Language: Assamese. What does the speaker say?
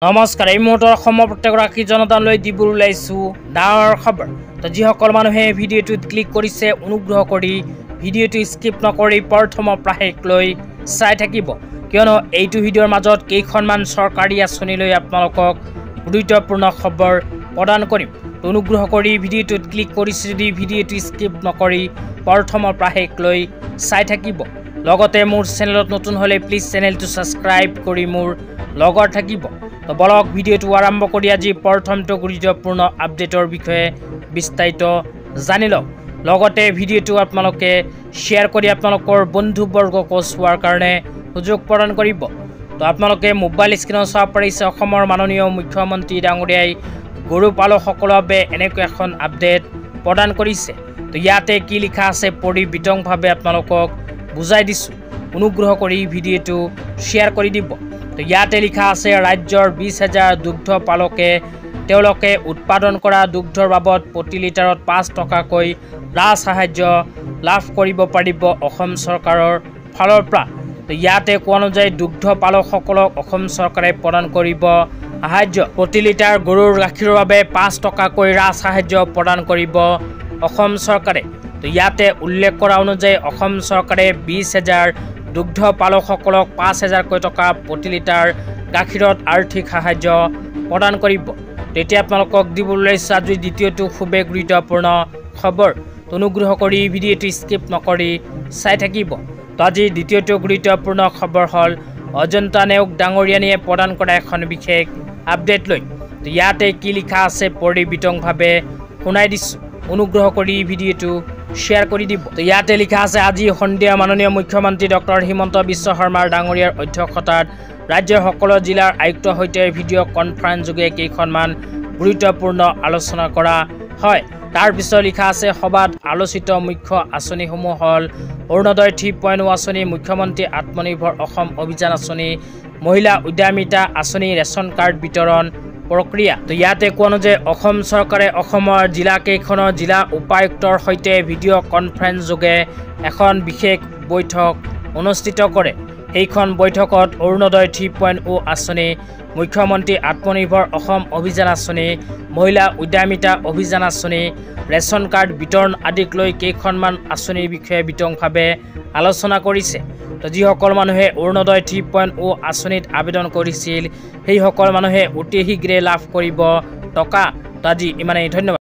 নমস্কাৰ এই মুহূৰ্তৰ প্ৰত্যেকগৰাকী জনতালৈ দিবলৈ ওলাইছোঁ ডাঙৰ খবৰ। তো যিসকল মানুহে ভিডিঅ'টোত ক্লিক কৰিছে অনুগ্ৰহ কৰি ভিডিঅ'টো স্কিপ নকৰি প্ৰথমৰ পৰা শেষলৈ চাই থাকিব, কিয়নো এইটো ভিডিঅ'ৰ মাজত কেইখনমান চৰকাৰী আঁচনিলৈ আপোনালোকক গুৰুত্বপূৰ্ণ খবৰ প্ৰদান কৰিম। অনুগ্ৰহ কৰি ভিডিঅ'টোত ক্লিক কৰিছে যদি ভিডিঅ'টো স্কিপ নকৰি প্ৰথমৰ পৰা শেষলৈ চাই থাকিব। লগতে মোৰ চেনেলত নতুন হ'লে প্লিজ চেনেলটো ছাবস্ক্ৰাইব কৰি মোৰ লগত থাকিব। তো বলক ভিডিঅ'টো আৰম্ভ কৰি আজি প্ৰথমটো গুৰুত্বপূৰ্ণ আপডেটৰ বিষয়ে বিস্তাৰিত জানি লওক। লগতে ভিডিঅ'টো আপোনালোকে শ্বেয়াৰ কৰি আপোনালোকৰ বন্ধুবৰ্গক চোৱাৰ কাৰণে সুযোগ প্ৰদান কৰিব। তো আপোনালোকে মোবাইল স্ক্ৰীনত চাব পাৰিছে অসমৰ মাননীয় মুখ্যমন্ত্ৰী ডাঙৰীয়াই গৰু পালকসকলৰ বাবে এনেকৈ এখন আপডেট প্ৰদান কৰিছে। তো ইয়াতে কি লিখা আছে পঢ়ি বিতংভাৱে আপোনালোকক বুজাই দিছোঁ, অনুগ্ৰহ কৰি ভিডিঅ'টো শ্বেয়াৰ কৰি দিব। তো ইয়াতে লিখা আছে ৰাজ্যৰ 20,000 দুগ্ধ পালকে তেওঁলোকে উৎপাদন কৰা দুগ্ধৰ বাবদ প্ৰতি লিটাৰত 5 টকাকৈ সাহায্য লাভ কৰিব পাৰিব অসম চৰকাৰৰ ফালৰ পৰা। তো ইয়াতে কোৱা অনুযায়ী দুগ্ধ পালকসকলক অসম চৰকাৰে প্ৰদান কৰিব সাহায্য। প্ৰতি লিটাৰ গৰুৰ গাখীৰৰ বাবে 5 টকাকৈ সাহায্য প্ৰদান কৰিব অসম চৰকাৰে। তো ইয়াতে উল্লেখ কৰা অনুযায়ী অসম চৰকাৰে 20,000 দুগ্ধ পালকসকলক 5,000কৈ টকা প্ৰতি লিটাৰ গাখীৰত আৰ্থিক সাহায্য প্ৰদান কৰিব। তেতিয়া আপোনালোকক দিবলৈ লৈছে আজি দ্বিতীয়টো খুবেই গুৰুত্বপূৰ্ণ খবৰ। অনুগ্ৰহ কৰি ভিডিঅ'টো স্কিপ নকৰি চাই থাকিব। তো আজি দ্বিতীয়টো গুৰুত্বপূৰ্ণ খবৰ হ'ল অজন্তা নেওগ ডাঙৰীয়ানীয়ে প্ৰদান কৰা এখন বিশেষ আপডেট লৈ। তো ইয়াতে কি লিখা আছে পঢ়ি বিতংভাৱে শুনাই দিছোঁ, অনুগ্ৰহ কৰি ভিডিঅ'টো শ্বেয়াৰ কৰি দিব। তো ইয়াতে লিখা আছে আজি সন্ধিয়া মাননীয় মুখ্যমন্ত্ৰী ডক্টৰ হিমন্ত বিশ্ব শৰ্মাৰ ডাঙৰীয়াৰ অধ্যক্ষতাত ৰাজ্যৰ সকলো জিলাৰ আয়ুক্তৰ সৈতে ভিডিঅ' কনফাৰেন্স যোগে কেইখনমান গুৰুত্বপূৰ্ণ আলোচনা কৰা হয়। তাৰ পিছত লিখা আছে সভাত আলোচিত মুখ্য আঁচনিসমূহ হ'ল অৰুণোদয় 3.0 আঁচনি, মুখ্যমন্ত্ৰী আত্মনিৰ্ভৰ অসম অভিযান আঁচনি, মহিলা উদ্যমিতা আঁচনি, ৰেচন কাৰ্ড বিতৰণ প্ৰক্ৰিয়া। তো ইয়াতে কোৱা অনুযায়ী অসম চৰকাৰে অসমৰ জিলাকেইখনৰ জিলা উপায়ুক্তৰ সৈতে ভিডিঅ' কনফাৰেন্স যোগে এখন বিশেষ বৈঠক অনুষ্ঠিত কৰে। সেইখন বৈঠকত অৰুণোদয় 3.0 আঁচনি, মুখ্যমন্ত্ৰী আত্মনিৰ্ভৰ অসম অভিযান আঁচনি, মহিলা উদ্যমিতা অভিযান আঁচনি, ৰেচন কাৰ্ড বিতৰণ আদিক লৈ কেইখনমান আঁচনিৰ বিষয়ে বিতংভাৱে আলোচনা কৰিছে। তো যিসকল মানুহে অৰুণোদয় 3.0 আঁচনিত আবেদন কৰিছিল সেইসকল মানুহে অতি শীঘ্ৰে লাভ কৰিব টকা। তো আজি ইমানেই, ধন্যবাদ।